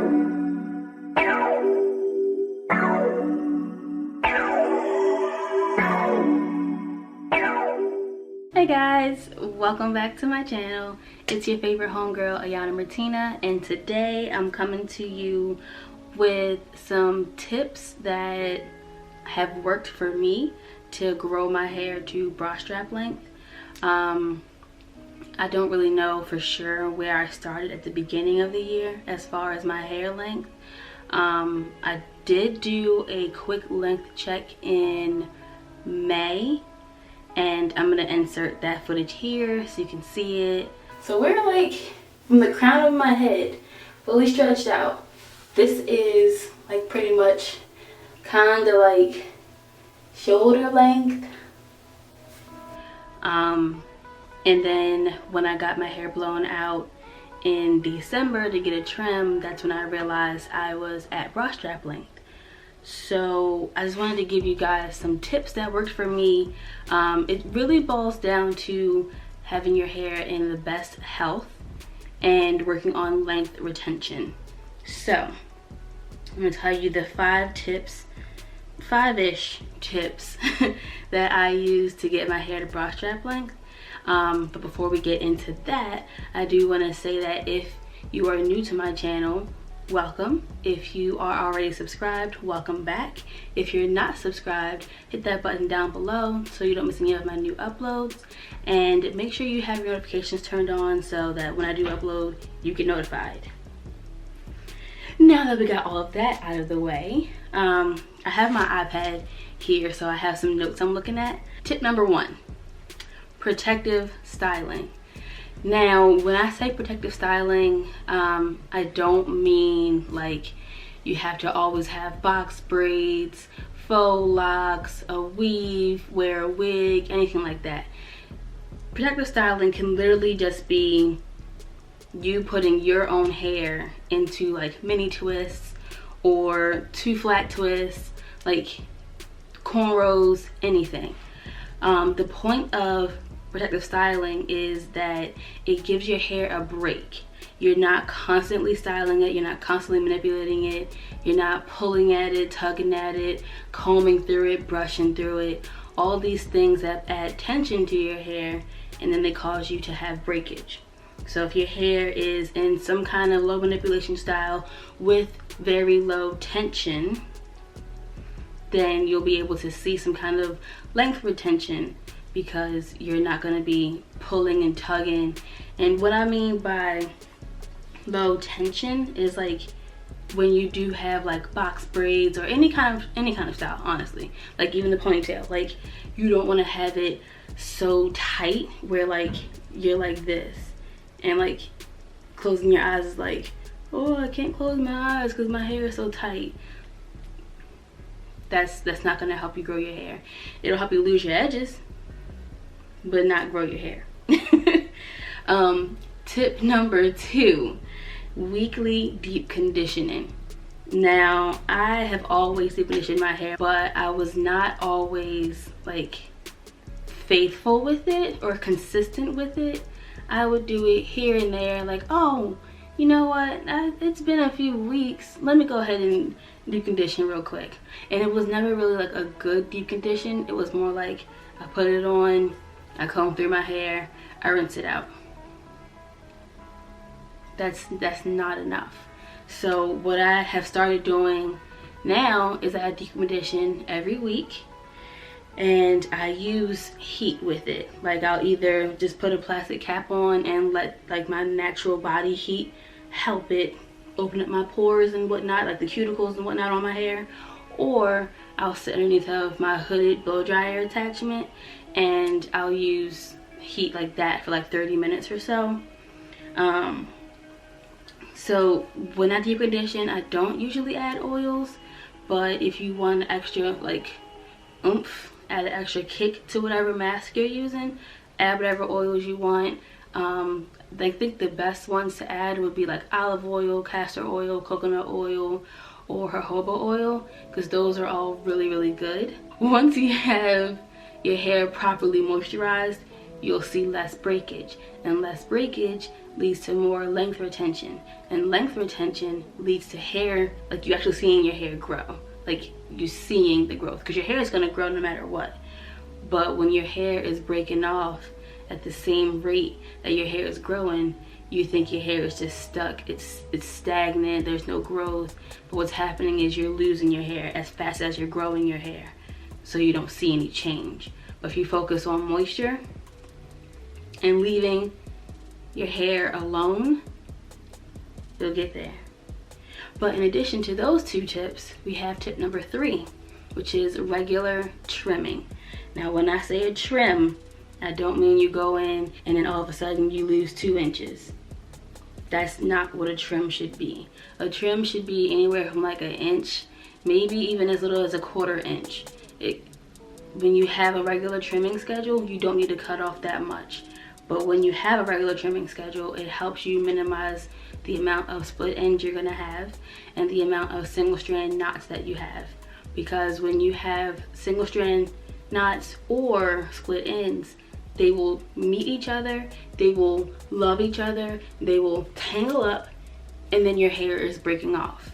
Hey guys, welcome back to my channel. It's your favorite homegirl, Ayana Mertina, and today I'm coming to you with some tips that have worked for me to grow my hair to bra strap length. I don't really know for sure where I started at the beginning of the year as far as my hair length. I did do a quick length check in May, and I'm gonna insert that footage here so you can see it. So we're like from the crown of my head, fully stretched out. This is like pretty much kind of like shoulder length. And then when I got my hair blown out in December to get a trim, that's when I realized I was at bra strap length. So I just wanted to give you guys some tips that worked for me. It really boils down to having your hair in the best health and working on length retention. So I'm gonna tell you the 5-ish tips that I use to get my hair to bra strap length. But before we get into that, I do want to say that if you are new to my channel, welcome. If you are already subscribed, welcome back. If you're not subscribed, hit that button down below so you don't miss any of my new uploads, and make sure you have your notifications turned on so that when I do upload, you get notified. Now that we got all of that out of the way, I have my iPad here, so I have some notes I'm looking at. Tip number 1, protective styling. Now, when I say protective styling, I don't mean like you have to always have box braids, faux locks, a weave, wear a wig, anything like that. Protective styling can literally just be you putting your own hair into like mini twists or 2 flat twists, like cornrows, anything. The point of protective styling is that it gives your hair a break. You're not constantly styling it, you're not constantly manipulating it, you're not pulling at it, tugging at it, combing through it, brushing through it. All these things that add tension to your hair, and then they cause you to have breakage. So if your hair is in some kind of low manipulation style with very low tension, then you'll be able to see some kind of length retention, because you're not going to be pulling and tugging. And what I mean by low tension is like when you do have like box braids or any kind of style, honestly, like even the ponytail, like you don't want to have it so tight where like you're like this and like closing your eyes is like, oh, I can't close my eyes because my hair is so tight. That's not going to help you grow your hair. It'll help you lose your edges, but not grow your hair. Tip number 2, weekly deep conditioning. Now, I have always deep conditioned my hair, but I was not always like faithful with it or consistent with it. I would do it here and there, like, oh, you know what, it's been a few weeks, let me go ahead and deep condition real quick. And it was never really like a good deep condition. It was more like I put it on, I comb through my hair, I rinse it out. That's not enough. So what I have started doing now is I deep condition every week, and I use heat with it. Like I'll either just put a plastic cap on and let like my natural body heat help it open up my pores and whatnot, like the cuticles and whatnot on my hair, or I'll sit underneath of my hooded blow dryer attachment and I'll use heat like that for like 30 minutes or so. So when I deep condition, I don't usually add oils, but if you want extra like oomph, add an extra kick to whatever mask you're using, add whatever oils you want. I think the best ones to add would be like olive oil, castor oil, coconut oil, or jojoba oil, because those are all really good. Once you have your hair properly moisturized, you'll see less breakage, and less breakage leads to more length retention, and length retention leads to hair, like you actually seeing your hair grow, like you seeing the growth, because your hair is going to grow no matter what. But when your hair is breaking off at the same rate that your hair is growing, you think your hair is just stuck, it's stagnant, there's no growth. But what's happening is you're losing your hair as fast as you're growing your hair, so you don't see any change. But if you focus on moisture and leaving your hair alone, you'll get there. But in addition to those 2 tips, we have tip number 3, which is regular trimming. Now when I say a trim, I don't mean you go in and then all of a sudden you lose 2 inches. That's not what a trim should be. A trim should be anywhere from like 1 inch, maybe even as little as 1/4 inch. When you have a regular trimming schedule, you don't need to cut off that much. But when you have a regular trimming schedule, it helps you minimize the amount of split ends you're gonna have and the amount of single strand knots that you have. Because when you have single strand knots or split ends, they will meet each other, they will love each other, they will tangle up, and then your hair is breaking off.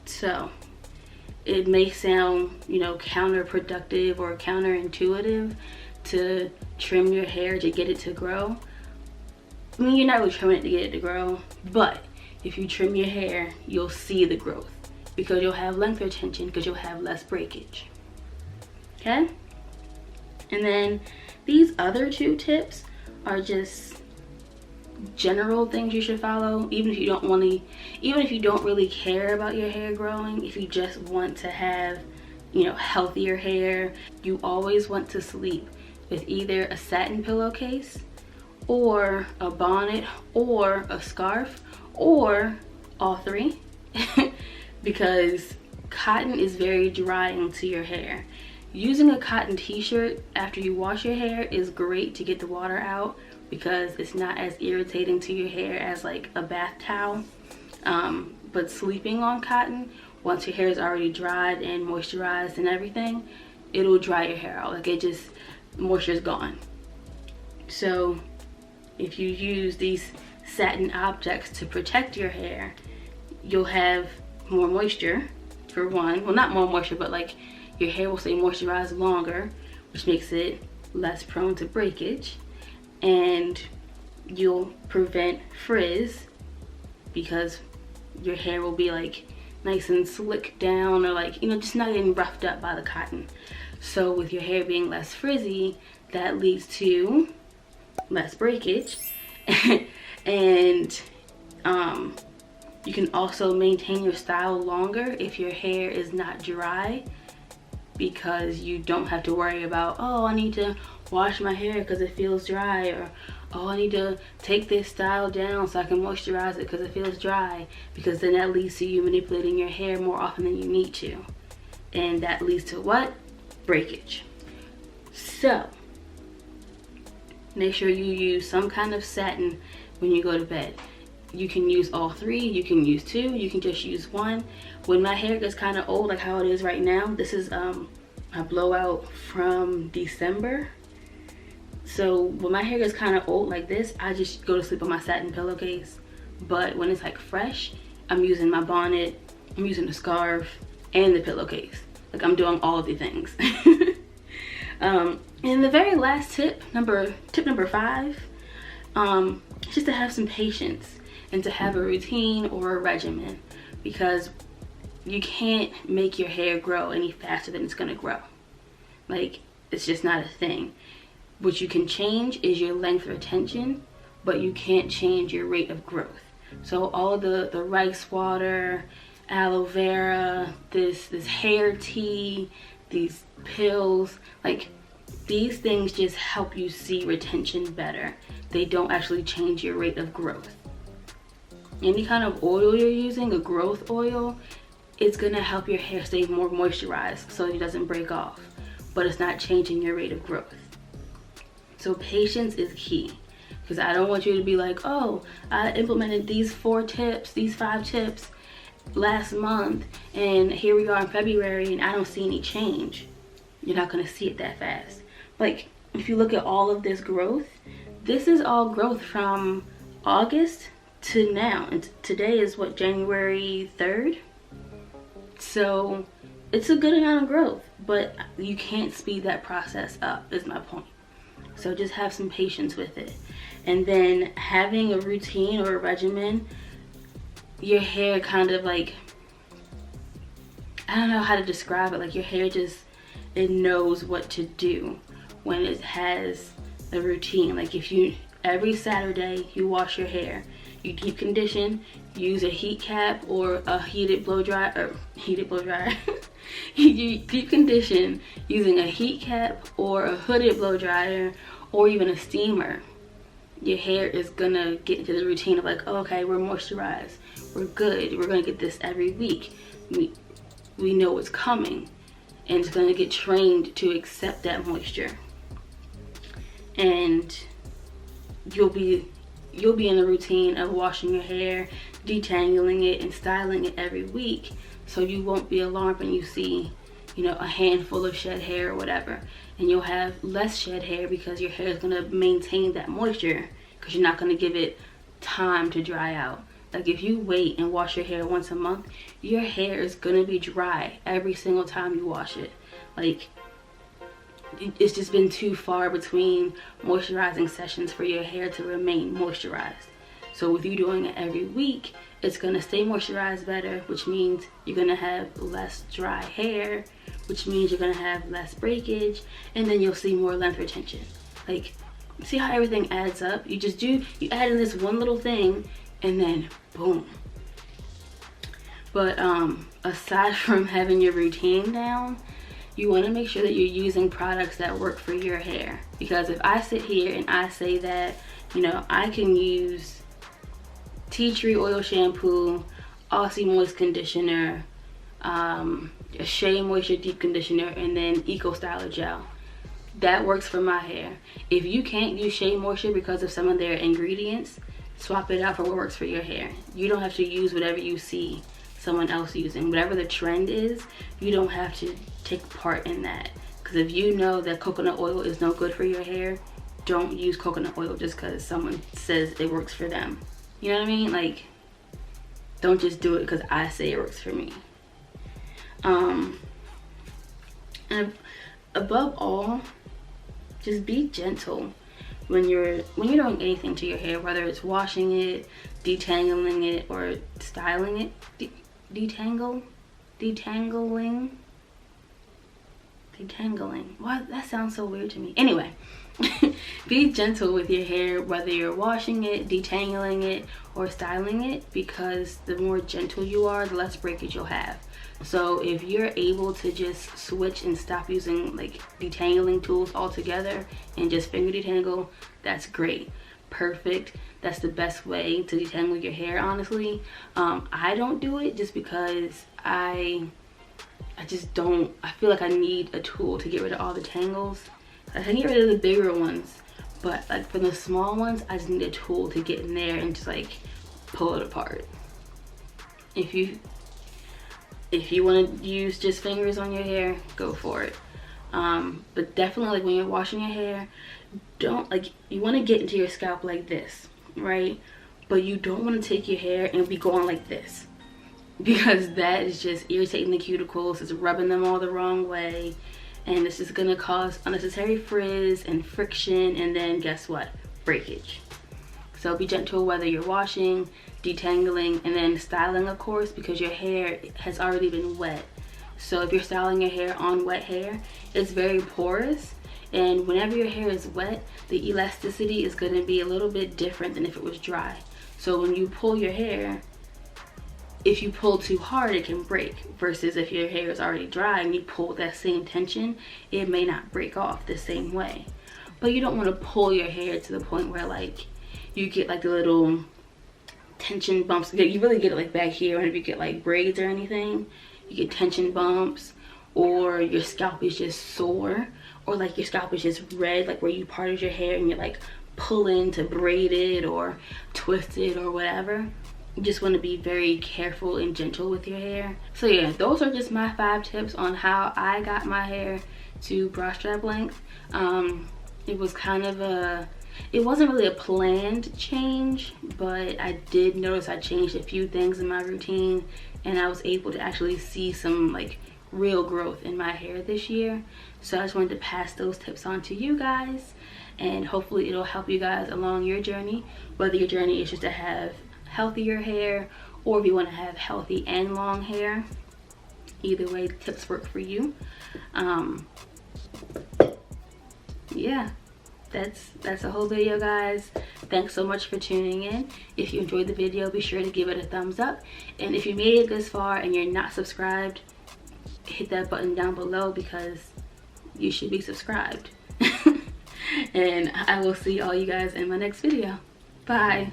So it may sound, counterproductive or counterintuitive to trim your hair to get it to grow. I mean, you're not really trimming it to get it to grow, but if you trim your hair, you'll see the growth because you'll have length retention, because you'll have less breakage. Okay? And then these other 2 tips are just general things you should follow, even if you don't really care about your hair growing. If you just want to have, healthier hair, you always want to sleep with either a satin pillowcase or a bonnet or a scarf or all 3 because cotton is very drying to your hair. Using a cotton t-shirt after you wash your hair is great to get the water out because it's not as irritating to your hair as like a bath towel. But sleeping on cotton, once your hair is already dried and moisturized and everything, it'll dry your hair out. Like moisture is gone. So if you use these satin objects to protect your hair, you'll have more moisture for one. Well, not more moisture, but like your hair will stay moisturized longer, which makes it less prone to breakage, and you'll prevent frizz because your hair will be like nice and slick down, or like, just not getting roughed up by the cotton. So with your hair being less frizzy, that leads to less breakage and you can also maintain your style longer if your hair is not dry, because you don't have to worry about, oh, I need to wash my hair because it feels dry, or oh, I need to take this style down so I can moisturize it because it feels dry, because then that leads to you manipulating your hair more often than you need to, and that leads to what? Breakage. So make sure you use some kind of satin when you go to bed. You can use all 3, you can use 2, you can just use 1. When my hair gets kind of old, like how it is right now, this is a blowout from December. So when my hair gets kind of old like this, I just go to sleep on my satin pillowcase. But when it's like fresh, I'm using my bonnet, I'm using the scarf, and the pillowcase. Like I'm doing all of the things. And the very last tip number 5, just to have some patience and to have a routine or a regimen, because you can't make your hair grow any faster than it's gonna grow. Like, it's just not a thing. What you can change is your length retention, but you can't change your rate of growth. So all the rice water, aloe vera, this hair tea, these pills, like these things just help you see retention better. They don't actually change your rate of growth. Any kind of oil you're using, a growth oil, it's gonna help your hair stay more moisturized so it doesn't break off, but it's not changing your rate of growth. So patience is key, because I don't want you to be like, oh, I implemented these 4 tips, these 5 tips last month, and here we are in February and I don't see any change. You're not gonna see it that fast. Like, if you look at all of this growth, this is all growth from August to now. And today is what, January 3rd? So it's a good amount of growth, but you can't speed that process up, is my point. So just have some patience with it. And then having a routine or a regimen, your hair kind of like, I don't know how to describe it, like your hair just, it knows what to do when it has a routine. Like if you, every Saturday you wash your hair, you deep condition, use a heat cap or a heated blow dryer, you deep condition using a heat cap or a hooded blow dryer or even a steamer. Your hair is gonna get into the routine of like, oh, okay, we're moisturized, we're good, we're gonna get this every week. We know what's coming, and it's gonna get trained to accept that moisture. And you'll be in the routine of washing your hair, detangling it, and styling it every week, so you won't be alarmed when you see, you know, a handful of shed hair or whatever. And you'll have less shed hair because your hair is going to maintain that moisture, because you're not going to give it time to dry out. Like if you wait and wash your hair once a month, your hair is going to be dry every single time you wash it. Like it's just been too far between moisturizing sessions for your hair to remain moisturized. So with you doing it every week, it's going to stay moisturized better, which means you're going to have less dry hair, which means you're going to have less breakage, and then you'll see more length retention. Like, see how everything adds up? You add in this one little thing, and then boom. But aside from having your routine down, you want to make sure that you're using products that work for your hair. Because if I sit here and I say that, you know, I can use tea tree oil shampoo, Aussie Moist conditioner, a Shea Moisture deep conditioner, and then Eco Styler gel, that works for my hair. If you can't use Shea Moisture because of some of their ingredients, swap it out for what works for your hair. You don't have to use whatever you see someone else using. Whatever the trend is, you don't have to take part in that. Because if you know that coconut oil is no good for your hair, don't use coconut oil just because someone says it works for them. You know what I mean? Like, don't just do it because I say it works for me. And above all, just be gentle when you're doing anything to your hair, whether it's washing it, detangling it, or styling it. Detangling. What? That sounds so weird to me. Anyway, be gentle with your hair, whether you're washing it, detangling it, or styling it, because the more gentle you are, the less breakage you'll have. So if you're able to just switch and stop using like detangling tools altogether and just finger detangle, that's great. Perfect. That's the best way to detangle your hair, honestly. I don't do it just because I feel like I need a tool to get rid of all the tangles. I can get rid of the bigger ones, but like for the small ones, I just need a tool to get in there and just like pull it apart. If you want to use just fingers on your hair, go for it. But definitely, like when you're washing your hair, don't, like, you want to get into your scalp like this, right? But you don't want to take your hair and be going like this, because that is just irritating the cuticles. It's rubbing them all the wrong way, and it's just gonna cause unnecessary frizz and friction, and then guess what? Breakage. So be gentle whether you're washing, detangling, and then styling, of course, because your hair has already been wet. So if you're styling your hair on wet hair, it's very porous, and whenever your hair is wet, the elasticity is going to be a little bit different than if it was dry. So when you pull your hair, if you pull too hard, it can break, versus if your hair is already dry and you pull that same tension, it may not break off the same way. But you don't want to pull your hair to the point where like you get like the little tension bumps. You really get it like back here, and if you get like braids or anything, you get tension bumps, or your scalp is just sore, or like your scalp is just red, like where you parted your hair and you're like pulling to braid it or twist it or whatever. You just want to be very careful and gentle with your hair. So yeah, those are just my 5 tips on how I got my hair to bra strap length. it was kind of it wasn't really a planned change, but I did notice I changed a few things in my routine, and I was able to actually see some like real growth in my hair this year. So I just wanted to pass those tips on to you guys, and hopefully it'll help you guys along your journey, whether your journey is just to have healthier hair or if you want to have healthy and long hair. Either way, the tips work for you. Yeah, that's the whole video, guys. Thanks so much for tuning in. If you enjoyed the video, be sure to give it a thumbs up, and if you made it this far and you're not subscribed, hit that button down below because you should be subscribed. And I will see all you guys in my next video. Bye.